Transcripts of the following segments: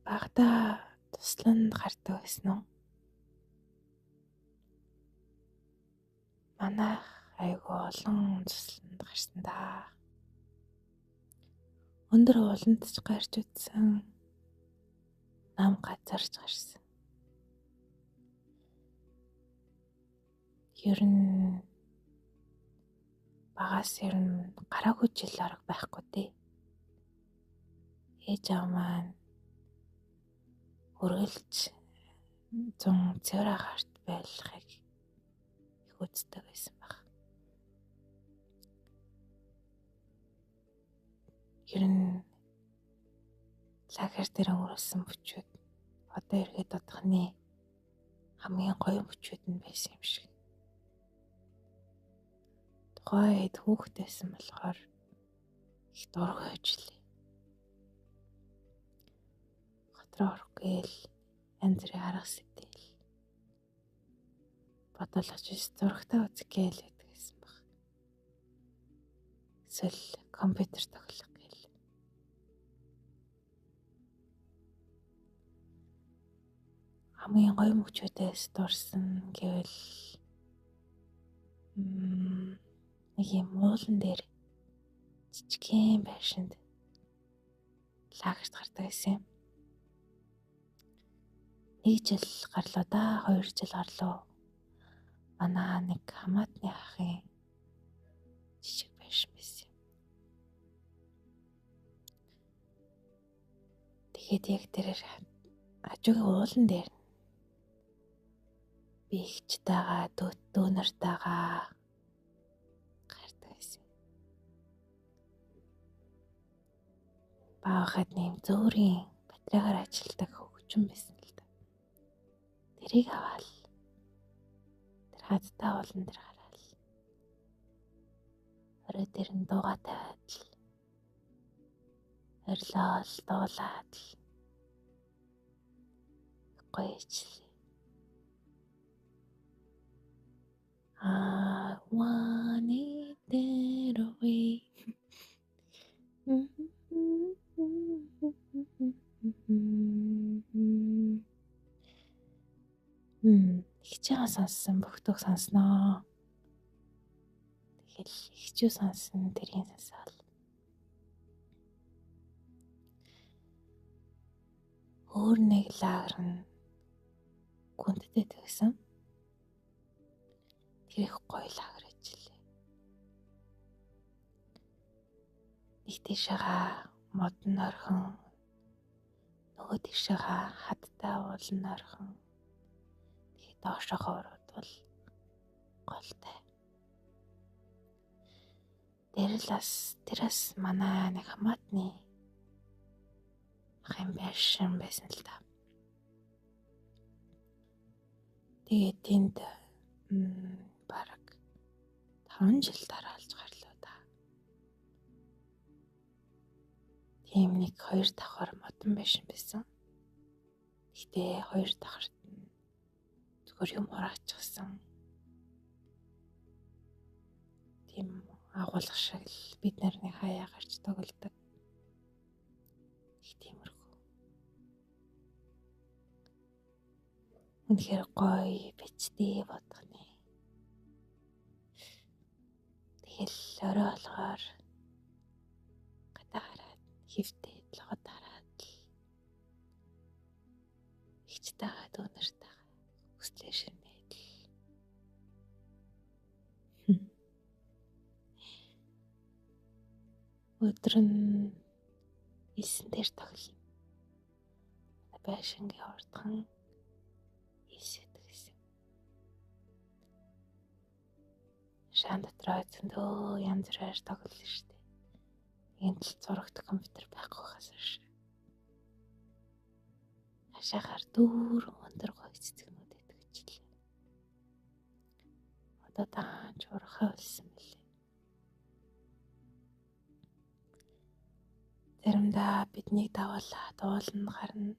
Багада тусланд гардаг байсан уу? Манайх айгүй олон тусланд гарсан да. Өндөр ууланд ч гарч үзсэн. Нам газарч гарсан. Ер нь багаас ер нь гараагүй жил арга байхгүй дээ. Ээж аав маань үргэлж 100 цэвэр агаарт байлахыг их үздэг байсан баг. Ер нь лагер дээр өнгөрөөсөн бүчүүд одоо эргээд бодохны хамгийн гоё бүчүүд нь байсан юм шиг. Тухайд хүүхдээсэн болохоор их дургүй хожлээ. Хотроо орохгээл янз бүрийн арга сэтэл бодолгож зурагтаа үзэх гээл байдаг гэсэн баг. Эсвэл компьютер тоглох гээл. Хамгийн гоё мөчүүдээс дурсан гэвэл нэг юм уулан дээр жижигхэн байшинд лагерт гардаг байсан юм. Нэг жил гарлоо да, 2 жил гарлоо. Манай нэг хамаатны ахын жижиг байшин байсан юм. Тэгээд яг тэрээр хажуугийн уулан дээр би ихчтэйгаа дүүнартайгаа гардаг байсан. Баахад нэм зөөрийн батарейгаар ажилладаг хөгжим байсан л да. Тэрийг аваад тэр хадтай уулан дээр гараал. Орой дээр нь дуугаа тавиад л орилол дуулаад л гоёчлээ. I want it that way. Ихчээгээ сонссон бүгдөө сонсноо. Тэгэл ихчүү сонссон тэрийн сонсоол. Өөр нэг лагер нь гүнттэй төгсөн. Тэр их гоё лагер ажиллаа. Нэг тийшээгаа модон орхон, нөгөө тийшээгаа хадтай уулан орхон. Тэгээд доошоогоо уруудвал голтой. Тэрээс манай нэг хамаатны ахын байшин байсан л да. Тэгээд тэнд бараг 5 жил дараалж гарлоо да. Тийм нэг 2 давхар модон байшин байсан. Гэхдээ 2 давхарт нь зүгээр юм ураачихсан. Тийм агуулга шиг л бид нарны хаяа гарч тоглодог. Их тиймэрхүү. Үнэхээр гоё бичтэй бодгоны. Тэгэл орой болохоор гадаа хараад хөвтэй логод хараад л ихчтэйгээ дүүнартайгаа хүслээ ширмээд л. Өдөр нь 9 дээр тоглоно. Байшингийн урдхан 9 гэсэн. Шаан дотроо зөндөө янз бүрээр тоглоно шүү дээ. Энд л зурагт компьютер байхгүй хасаш. Хашаагаар дүүр өндөр гоё цэцгнүүд байдаг ч лээ. Одоо даанч урахаа болсон мөлий. Заримдаа биднийг дагуулаад ууланд гарна.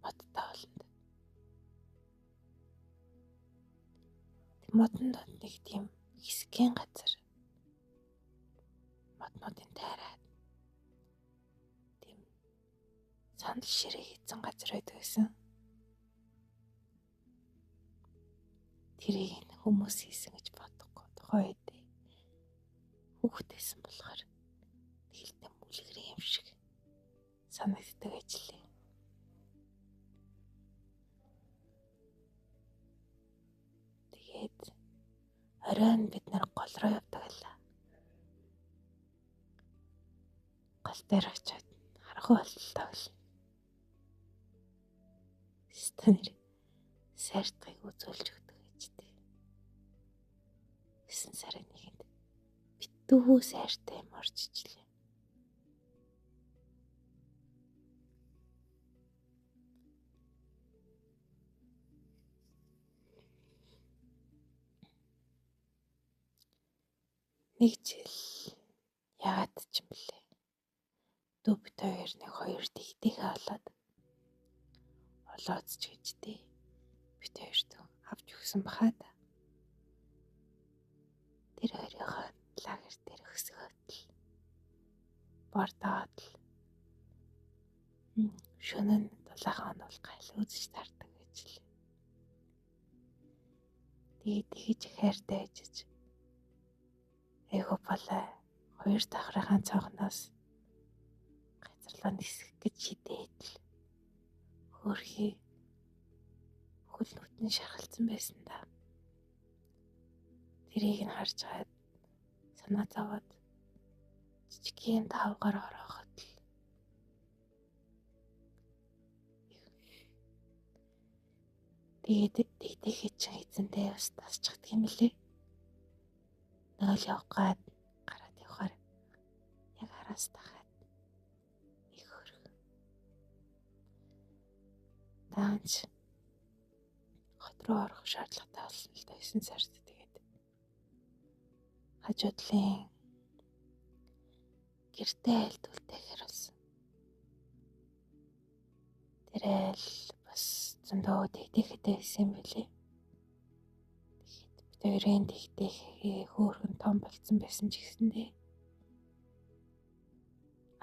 Модтой ууланд. Модонд нэг тийм хэсгийн газар. Моднуудын тайраад. Тийм санал ширээ хийсэн газар байдаг гэсэн. Тэрийг хүмүүс хийсэн гэж бодохгүй тухай үед хүүхдээсэн болохоор тэлтэй мүлгэр юм шиг санагддаг ажлаа. Тэгээд оройн бид нар гол руу явдаг байлаа. Гол дээр очиод харахгүй боллоо гэл. Станер сайртгийг үзүүлж өгдөг гэжтэй. 9 сарын 1-нд битүү сайртай юм орж ичлээ. Нэг жил яагаад ч юм блэ. Дүү бит хоёр дэгдэхээ олоод олооц ч гэжтэй. Бит хоёрт авч өгсөн бахаа да. Тэр хоёрынхоо лагер дээр өсгөөд л бордоод л шөнө нь 7 хоног бол гайл үзэж тардаг гэж л. Тэгээд тэгж хайртай ажиж эйгөө болоо 2 давхрын цонхноос газарлаа нисэх гэж шидээд л хөөрхий хөл нүтэн шархалцсан байсан да. Тэрийг нь харж хаад санаа зовоод жижигхэн давгаар орооход л тэгээд дэгдэхээ чинь эзэнтэй бас тасчихдаг юм лээ. Нойл явах гад гараад явахаар яг араас тахаад их хөрг. Таанч хот руу орох шаардлагатай болсон л да 9 сард. Тэгээд хажуудлын гэртээ айлтуултай болсон. Тэр айл бас зөндөө дэгдэхтэй байсан юм билээ. Бид хоёрын дэгдэхээ хөөрхөн том болсон байсан ч гэсэндээ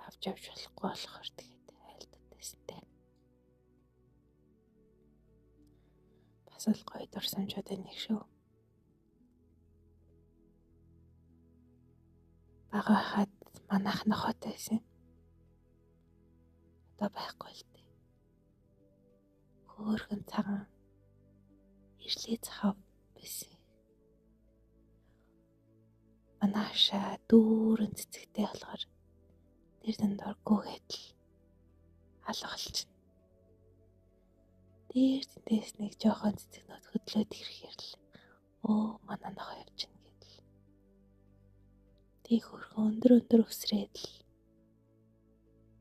авч явж болохгүй болохоор тэгээд айлтуудайсантай. Бас л гоё дурсамжууд нэг шүү. Бага хаад манайх нохот байсан. Одоо байхгүй л дээ. Хөөрхөн цагаан ирлээ цахав байсан. Манааша дүүрэн цэцэгтэй болохоор тэр дандор гүгээд л алгалчихна. Тэр тэндээс нэг жоохон цэцэгнүүд хөдлөөд ирэхээр л манай нохоо явчихна гэдэл. Тийг хөрхөн өндөр өсрээд л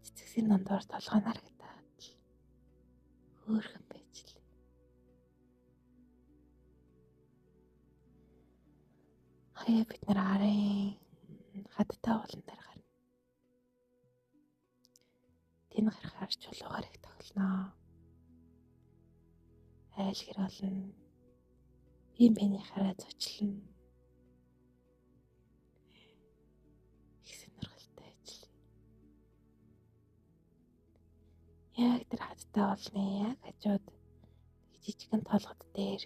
цэцэгсийн дандор толгой харагдаад л хөөрхөн байж л. Хаяа бид нар арын хадтай болон дээр гарна. Тэн гарахаар чулуугаар их тоглоно. Айл гэр болно. Бими хараа зочлно. Их сонирхолтой ажил. Яг тэр хадтай болны яг хажууд жижигхэн толгод дээр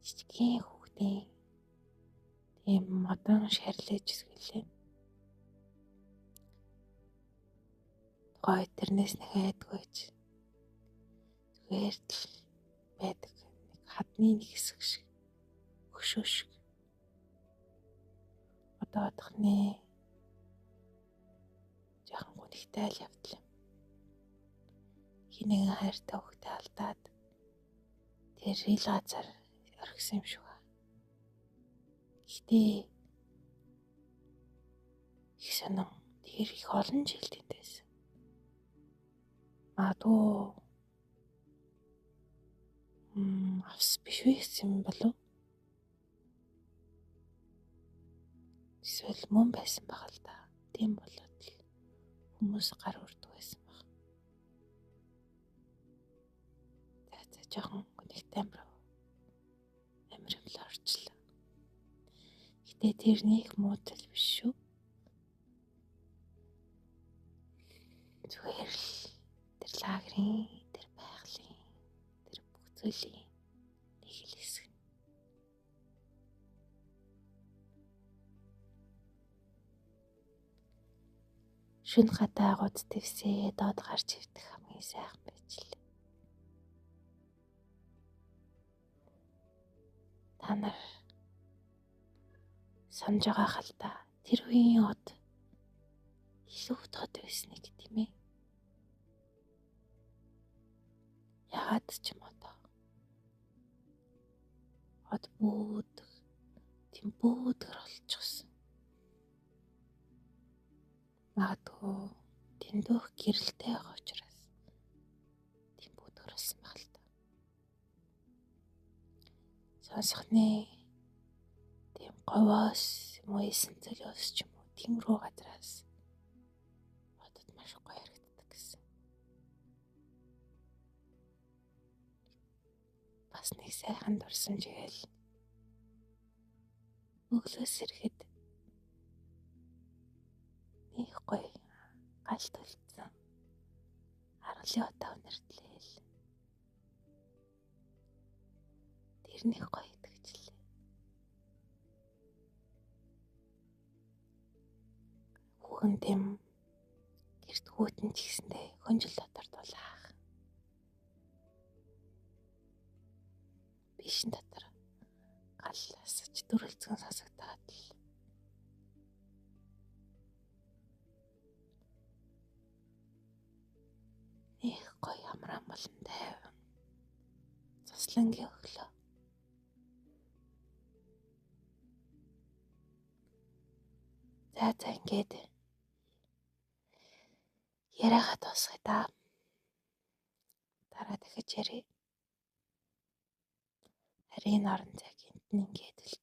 жижигхэн хүүхдийн тийм модон шарлэж өсгөлээ. Гой тэрнээс нэг айдгүйч. Зүгээр л байдаг. Нэг хадны нэг хэсэг шиг. Хөшөө шиг. Одоо одохны жоохон гүнхтэй л явдлаа. Хинэгэн хайртай хүүхдээ алдаад тэр ил газар орхисон юм шиг. Гэтэ их сонин тэр их олон жил тэнтэйсэн. Магадгүй авс биш байсан болов. Эсвэл мөн байсан баг л да. Тийм болоод л хүмүүс гар урдаг байсан баг. За жоохон гүнхтэй амир л орчлоо. Гэтэ тэр нэг муудал биш шүү. Зүгээр л лагерийн тэр байгалийн тэр бүх зүйлийн нэг л хэсэг. Шүн гадаагууд твсээ доод гарч ивдэх хамгийн сайхан байжлаа. Та нар санаж байгаа хал та тэр үеийн од илүү тод байсныг тийм ээ. Яагаад ч юм одоо од бөөдөг тийм бөөдгөр олчихсон. Магадгүй тэндөөх гэрэлтэй байгаа учраас тийм бөөдгөр болсон баг л та. Сонсохны тийм говоос юм уу эсэн цөлөөс ч юм уу тиймэрхүү газраас одод маш гоё харагддаг гэсэн. Бас нэг сайхан дурсамж игээл өглөөс ирэхэд нэг гоё галт үлдсэн аргалын утаа өнөртлээл тэр нэг гоё идэгчлээ. Хүүхэн тэм гэрт хүүтэн ч гэсэндээ хөнжил дотор дулаах. Бишин дотор гал асаж дүрэлцэн сасагдаад л их гоё амраа болон тайван цуслангийн өглөө. За ингээд яриагаа дуусгая да. Дараа дахиж ярив. Харин орон цаг энд нь ингээд л